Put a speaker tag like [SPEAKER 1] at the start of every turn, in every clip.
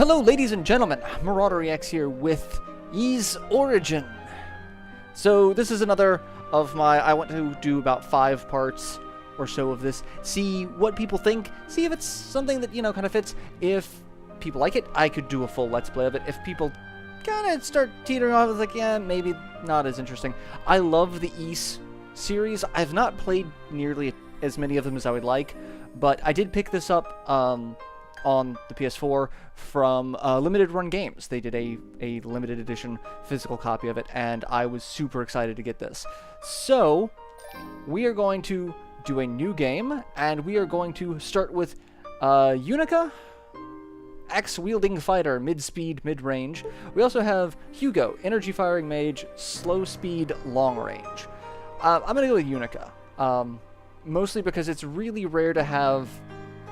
[SPEAKER 1] Hello, ladies and gentlemen. MarauderEX here with Ys Origin. So this is another of my... I want to do about 5 parts or so of this. See what people think. See if it's something that, kind of fits. If people like it, I could do a full Let's Play of it. If people kind of start teetering off, it's like, yeah, maybe not as interesting. I love the Ys series. I've not played nearly as many of them as I would like, but I did pick this up on the PS4 from Limited Run Games. They did a limited edition physical copy of it, and I was super excited to get this. So, we are going to do a new game, and we are going to start with Unica, axe-wielding fighter, mid-speed, mid-range. We also have Hugo, energy-firing mage, slow-speed, long-range. I'm going to go with Unica, mostly because it's really rare to have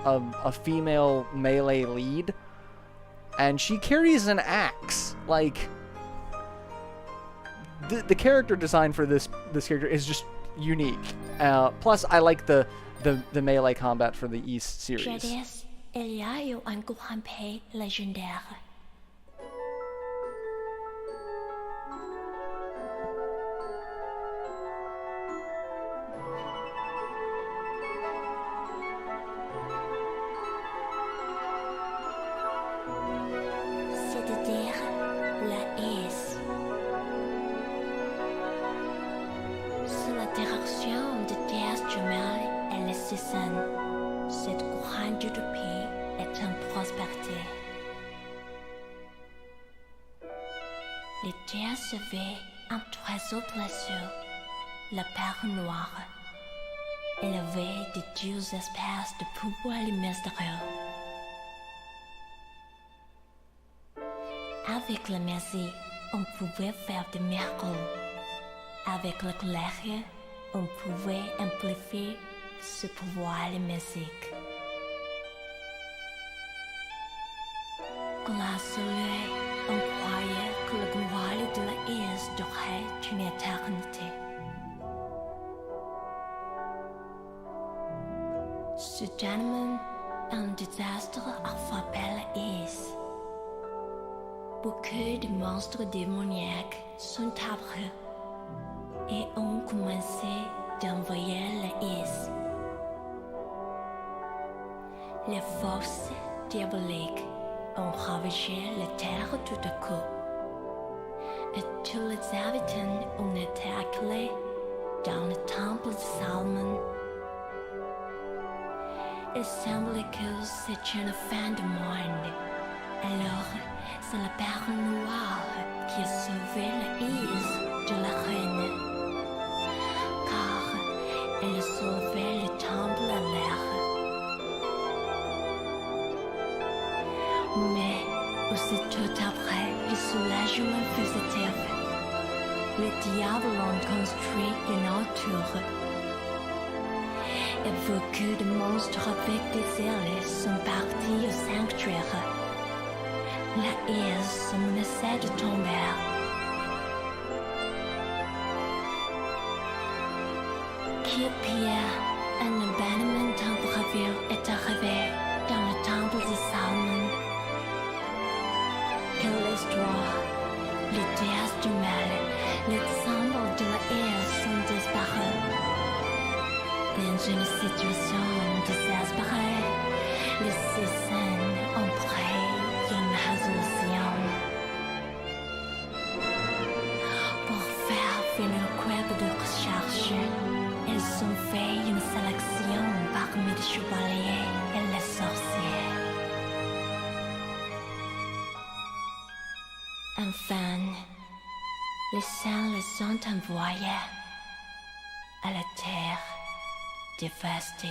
[SPEAKER 1] a female melee lead, and she carries an axe. Like, the character design for this character is just unique. Plus, I like the melee combat for the Ys series.
[SPEAKER 2] Jadis, il y a eu un grand pays légendaire. C'est-à-dire la Ys. C'est l'interaction des terres jumelles et les saisons. Cette grande utopie est en prospérité. Les terres s'éveillent un oiseau blessé, la perle noire, élevée des deux espèces de pouvoirs mystérieux. Avec la magie, on pouvait faire des miracles. Avec la colère, on pouvait amplifier ce pouvoir magique. Grâce à lui, on croyait que le gloire de la Ys durait une éternité. Soudainement, un désastre a frappé la Ys. Beaucoup de monstres démoniaques sont apparus et ont commencé d'envoyer la Ys. Les forces diaboliques ont ravagé la terre tout à coup, et tous les habitants ont été acculés dans le temple de Salomon. Il semblait que c'était la fin du monde. Alors, c'est la perle noire qui a sauvé la Ys de la reine, car elle a sauvé le temple à l'air. Mais aussitôt après le soulagement fugitif, les diables ont construit une tour. Et beaucoup de monstres avec des ailes sont partis au sanctuaire. La Ys menaçait de tomber. Qui pire, un événement temporel est arrivé dans le temple de Salomon. Et l'histoire, les déesses du mal, les symboles de la Ys sont disparus. Dans une situation désespérée, les citizens ont pris une résolution. Pour faire finir le club de recherche, ils ont fait une sélection parmi les chevaliers et les sorciers. Enfin, les saints les ont envoyés à la terre dévastée.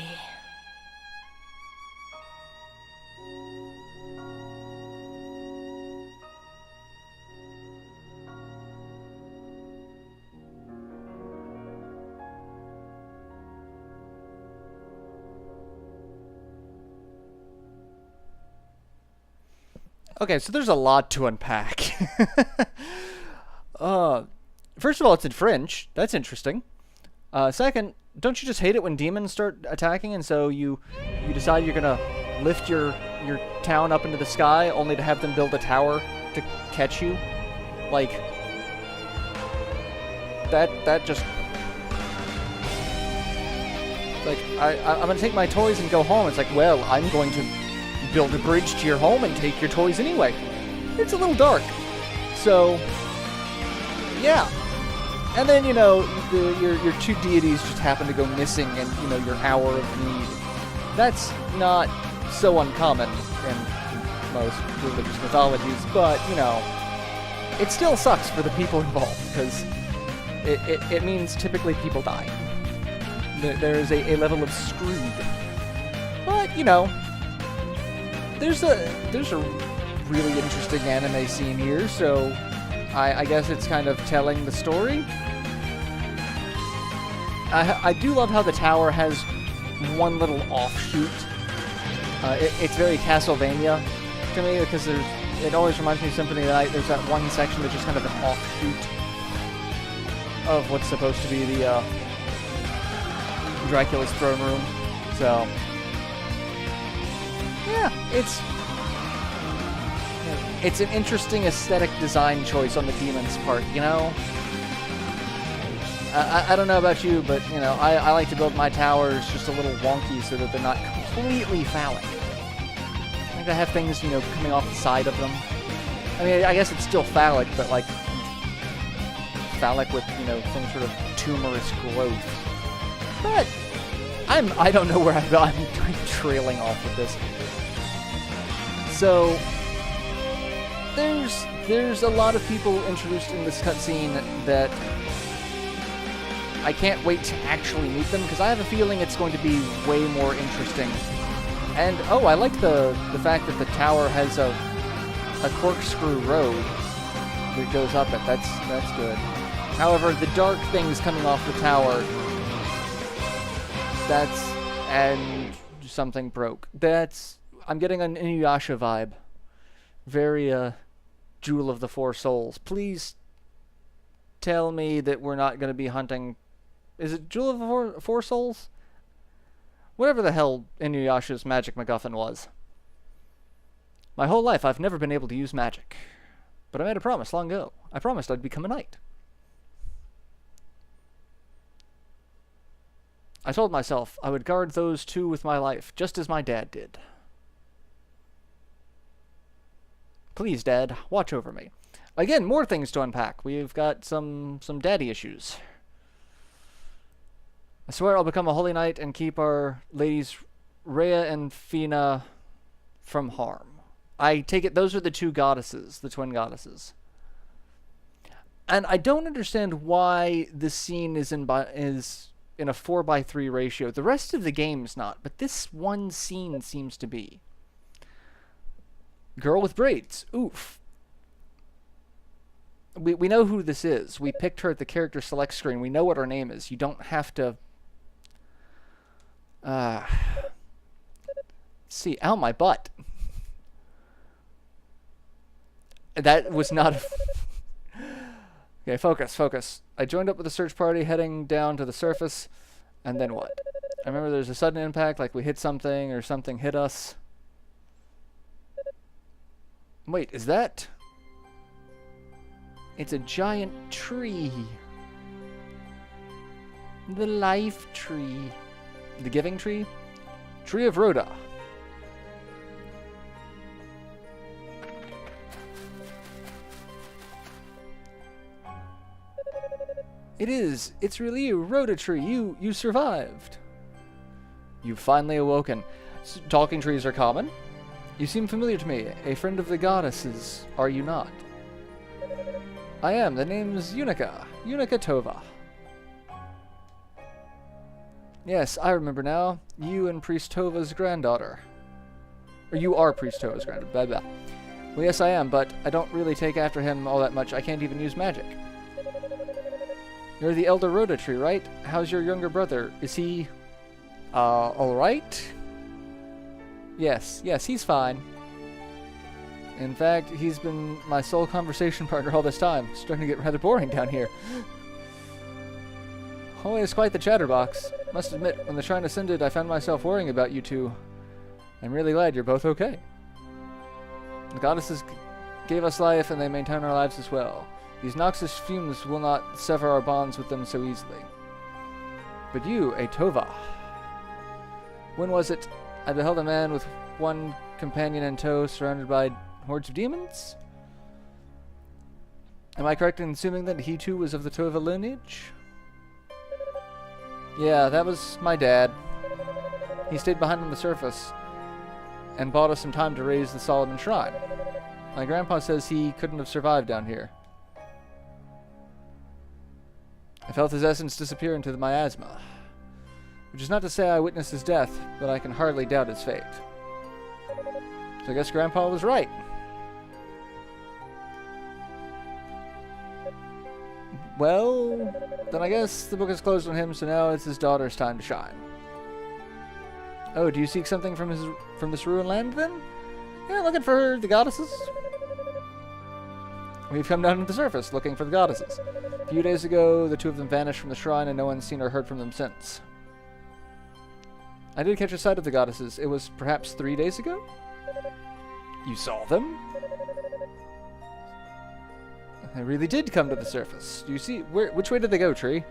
[SPEAKER 1] Okay, so there's a lot to unpack. First of all, it's in French. That's interesting. Second, don't you just hate it when demons start attacking, and so you decide you're gonna lift your your town up into the sky, only to have them build a tower to catch you. Like, that just... Like, I'm gonna take my toys and go home. It's like, well, I'm going to build a bridge to your home and take your toys anyway. It's a little dark. So, yeah. And then, you know, your two deities just happen to go missing in, you know, your hour of need. That's not so uncommon in most religious mythologies, but, you know, it still sucks for the people involved, because it means typically people die. There is a level of screwed. But, you know, there's a really interesting anime scene here, so I guess it's kind of telling the story. I do love how the tower has one little offshoot. It's very Castlevania to me, because it always reminds me of Symphony of the Night. There's that one section that's just kind of an offshoot of what's supposed to be the Dracula's throne room. So, yeah, it's an interesting aesthetic design choice on the demon's part, you know? I don't know about you, but, you know, I like to build my towers just a little wonky so that they're not completely phallic. I like to have things, you know, coming off the side of them. I mean, I guess it's still phallic, but, like, phallic with, you know, some sort of tumorous growth. But I don't know where I'm trailing off with this. So there's a lot of people introduced in this cutscene that I can't wait to actually meet them, because I have a feeling it's going to be way more interesting. And oh, I like the fact that the tower has a corkscrew road that goes up it. That's good. However, the dark things coming off the tower, and something broke. I'm getting an Inuyasha vibe. Very, Jewel of the Four Souls. Please tell me that we're not going to be hunting... Is it Jewel of the Four Souls? Whatever the hell Inuyasha's magic MacGuffin was. My whole life, I've never been able to use magic. But I made a promise long ago. I promised I'd become a knight. I told myself I would guard those two with my life, just as my dad did. Please, Dad, watch over me. Again, more things to unpack. We've got some daddy issues. I swear I'll become a holy knight and keep our ladies Rhea and Fina from harm. I take it those are the two goddesses, the twin goddesses. And I don't understand why this scene is in a 4:3 ratio. The rest of the game's not, but this one scene seems to be. Girl with braids. Oof. We know who this is. We picked her at the character select screen. We know what her name is. You don't have to... see. Ow, my butt. That was not a... Okay, focus. I joined up with the search party heading down to the surface, and then what? I remember there's a sudden impact, like we hit something or something hit us. Wait, is that... It's a giant tree. The life tree. The giving tree? Tree of Rhoda. It is. It's really you, Rhoda Tree. You survived. You've finally awoken. Talking trees are common. You seem familiar to me. A friend of the goddesses, are you not? I am. The name's Unica. Unica Tova. Yes, I remember now. You and Priest Tova's granddaughter. Or you are Priest Tova's granddaughter. Blah, blah. Well, yes, I am, but I don't really take after him all that much. I can't even use magic. You're the elder Rhoda Tree, right? How's your younger brother? Is he... alright? Yes, he's fine. In fact, he's been my sole conversation partner all this time. It's starting to get rather boring down here. Always quite the chatterbox. Must admit, when the shrine ascended, I found myself worrying about you two. I'm really glad you're both okay. The goddesses gave us life, and they maintain our lives as well. These noxious fumes will not sever our bonds with them so easily. But you, a Tova. When was it I beheld a man with one companion in tow, surrounded by hordes of demons? Am I correct in assuming that he too was of the Tova lineage? Yeah, that was my dad. He stayed behind on the surface and bought us some time to raise the Solomon Shrine. My grandpa says he couldn't have survived down here. I felt his essence disappear into the miasma. Which is not to say I witnessed his death, but I can hardly doubt his fate. So I guess Grandpa was right. Well, then I guess the book is closed on him, so now it's his daughter's time to shine. Oh, do you seek something from this ruined land, then? Yeah, looking for the goddesses? We've come down to the surface, looking for the goddesses. A few days ago, the two of them vanished from the shrine, and no one's seen or heard from them since. I did catch a sight of the goddesses. It was perhaps 3 days ago? You saw them? They really did come to the surface. Do you see? Which way did they go, Tree?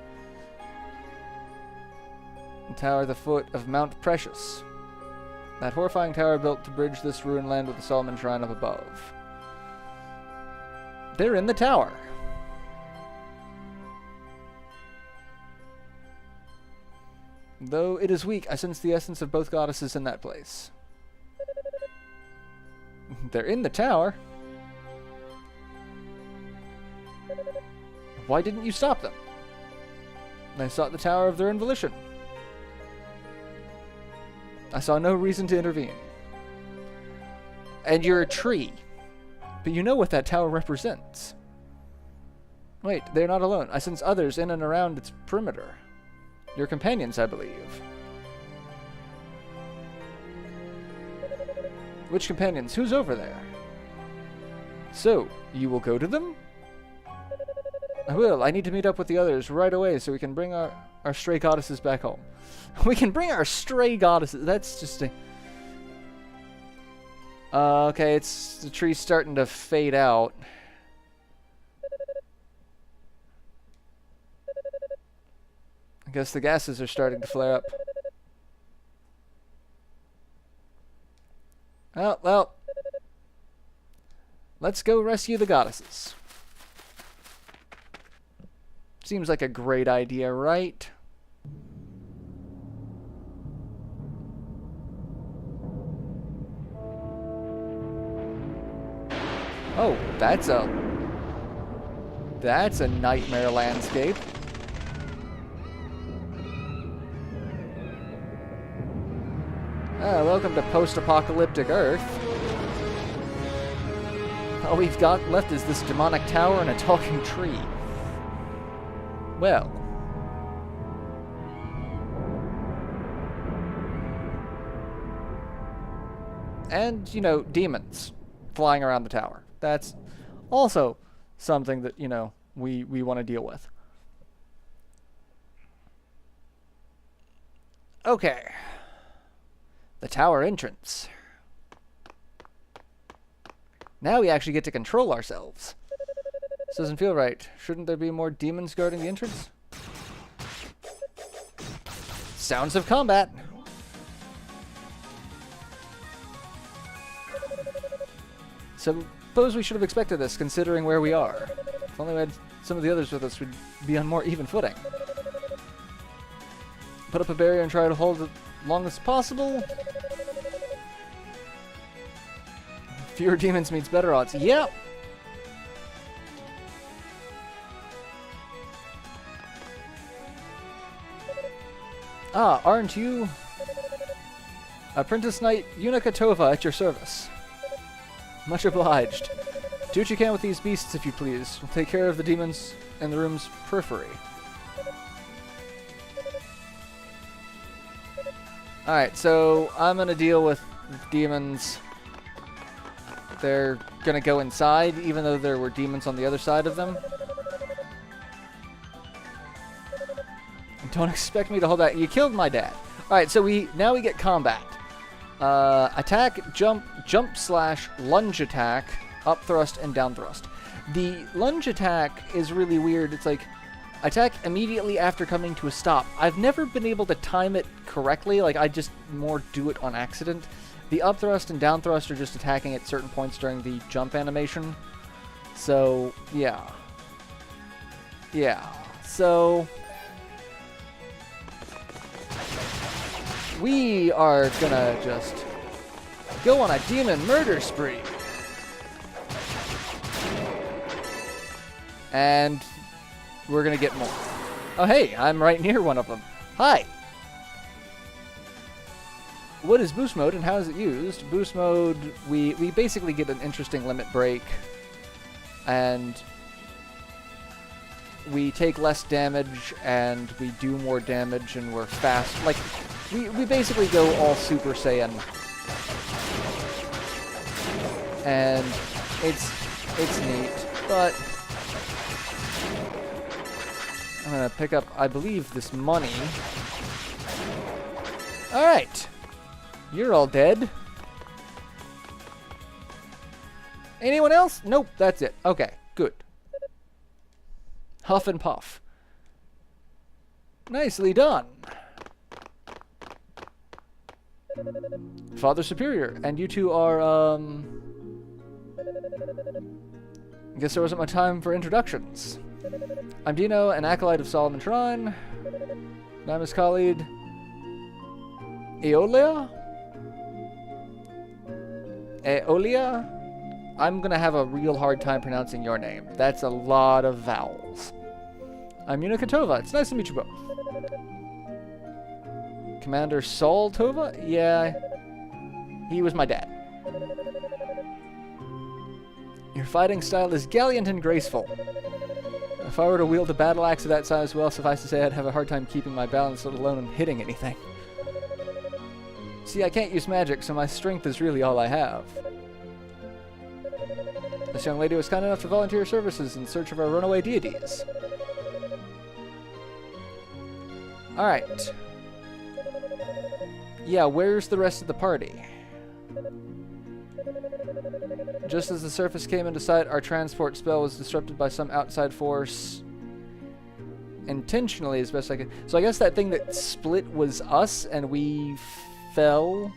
[SPEAKER 1] The tower at the foot of Mount Precious. That horrifying tower built to bridge this ruined land with the Solomon Shrine up above. They're in the tower. Though it is weak, I sense the essence of both goddesses in that place. They're in the tower. Why didn't you stop them? They sought the tower of their own volition. I saw no reason to intervene. And you're a tree. But you know what that tower represents. Wait, they're not alone. I sense others in and around its perimeter. Your companions, I believe. Which companions? Who's over there? So, you will go to them? I will. I need to meet up with the others right away so we can bring our stray goddesses back home. We can bring our stray goddesses. That's just a... okay, it's... the tree's starting to fade out. I guess the gases are starting to flare up. Well. Let's go rescue the goddesses. Seems like a great idea, right? Oh, that's a nightmare landscape. Welcome to post-apocalyptic Earth. All we've got left is this demonic tower and a talking tree. Well. And, you know, demons flying around the tower. That's also something that, you know, we want to deal with. Okay. The tower entrance. Now we actually get to control ourselves. This doesn't feel right. Shouldn't there be more demons guarding the entrance? Sounds of combat. Suppose we should have expected this, considering where we are. If only we had some of the others with us, we'd be on more even footing. Put up a barrier and try to hold it as long as possible. Fewer demons means better odds. Yep. Ah, aren't you? Apprentice Knight Unica Tova at your service. Much obliged. Do what you can with these beasts, if you please. We'll take care of the demons in the room's periphery. Alright, so I'm gonna deal with demons. They're gonna go inside, even though there were demons on the other side of them. Don't expect me to hold that. You killed my dad. Alright, so now we get combat. Attack, jump slash lunge attack, up thrust and down thrust. The lunge attack is really weird. It's like attack immediately after coming to a stop. I've never been able to time it correctly. Like, I just more do it on accident. The up thrust and down thrust are just attacking at certain points during the jump animation. So, yeah. Yeah. So we are gonna just go on a demon murder spree. And we're gonna get more. Oh, hey, I'm right near one of them. Hi. What is boost mode and how is it used? Boost mode, we basically get an interesting limit break. And we take less damage and we do more damage and we're fast. Like, we basically go all Super Saiyan. And it's neat. But I'm gonna pick up, I believe, this money. Alright. You're all dead. Anyone else? Nope, that's it. Okay, good. Huff and puff. Nicely done. Father Superior, and you two are, I guess there wasn't much time for introductions. I'm Dino, an acolyte of Solomon Shrine. And I'm his colleague, Eolia? Eolia? I'm gonna have a real hard time pronouncing your name. That's a lot of vowels. I'm Yuna Tova. It's nice to meet you both. Commander Saul Tova? Yeah, he was my dad. Your fighting style is gallant and graceful. If I were to wield a battle axe of that size, well, suffice to say I'd have a hard time keeping my balance, let alone hitting anything. See, I can't use magic, so my strength is really all I have. This young lady was kind enough to volunteer services in search of our runaway deities. Alright. Yeah, where's the rest of the party? Just as the surface came into sight, our transport spell was disrupted by some outside force. Intentionally, as best I could. So I guess that thing that split was us, and we fell.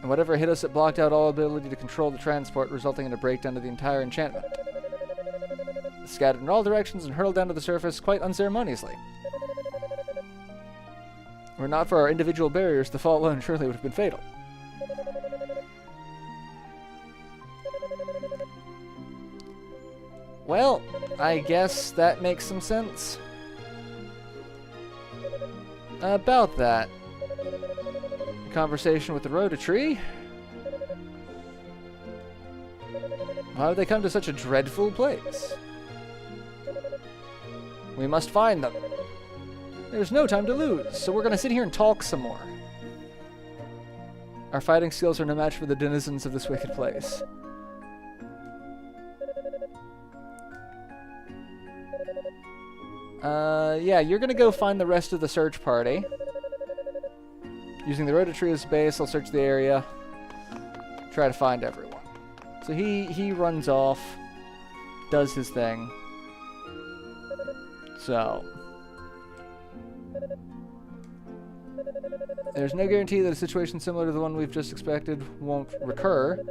[SPEAKER 1] And whatever hit us, it blocked out all ability to control the transport, resulting in a breakdown of the entire enchantment. It scattered in all directions and hurled down to the surface quite unceremoniously. Were it not for our individual barriers, the fall alone surely would have been fatal. Well, I guess that makes some sense. About that. Conversation with the Rhoda tree. Why would they come to such a dreadful place? We must find them. There's no time to lose, so we're gonna sit here and talk some more. Our fighting skills are no match for the denizens of this wicked place. Yeah, you're gonna go find the rest of the search party. Using the Rhoda tree as base, I'll search the area. Try to find everyone. So he runs off, does his thing. So there's no guarantee that a situation similar to the one we've just expected won't recur.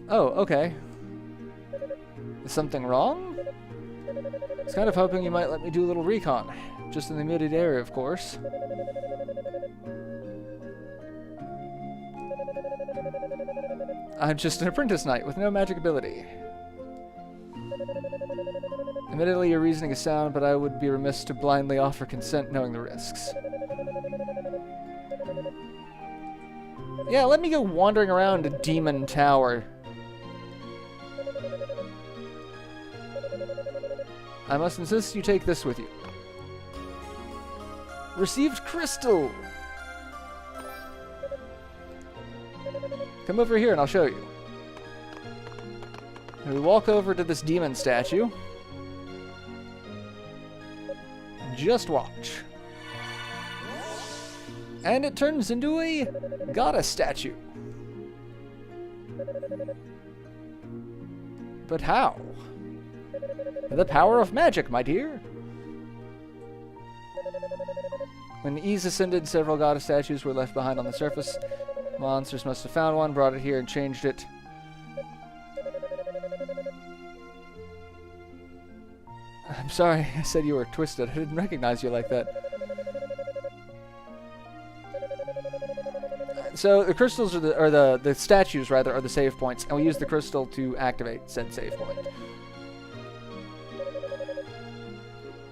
[SPEAKER 1] Oh, okay. Is something wrong? I was kind of hoping you might let me do a little recon. Just in the immediate area, of course. I'm just an apprentice knight with no magic ability. Admittedly, your reasoning is sound, but I would be remiss to blindly offer consent knowing the risks. Yeah, let me go wandering around a demon tower. I must insist you take this with you. Received crystal! Come over here and I'll show you. And we walk over to this demon statue. Just watch. And it turns into a goddess statue. But how? The power of magic, my dear. When Ys ascended, several goddess statues were left behind on the surface. Monsters must have found one, brought it here, and changed it. I'm sorry, I said you were twisted. I didn't recognize you like that. So the crystals are the statues rather are the save points, and we use the crystal to activate said save point.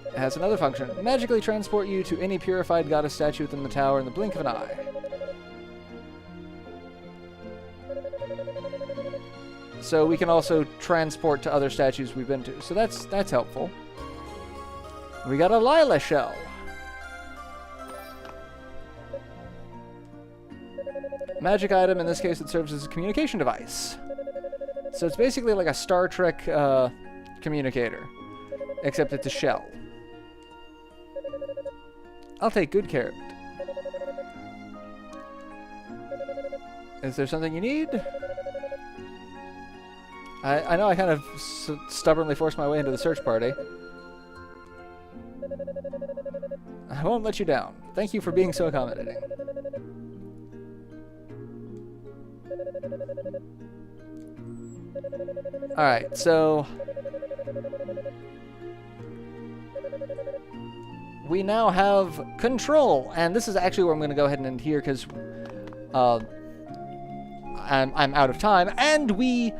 [SPEAKER 1] It has another function. Magically transport you to any purified goddess statue within the tower in the blink of an eye. So we can also transport to other statues we've been to. So that's helpful. We got a Lila shell. Magic item, in this case it serves as a communication device. So it's basically like a Star Trek communicator, except it's a shell. I'll take good care of it. Is there something you need? I know I kind of stubbornly forced my way into the search party. I won't let you down. Thank you for being so accommodating. Alright, so we now have control, and this is actually where I'm going to go ahead and end here because I'm out of time, and we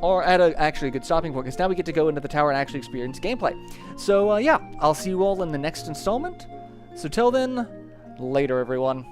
[SPEAKER 1] are at actually a good stopping point because now we get to go into the tower and actually experience gameplay. So yeah, I'll see you all in the next installment. So till then, later everyone.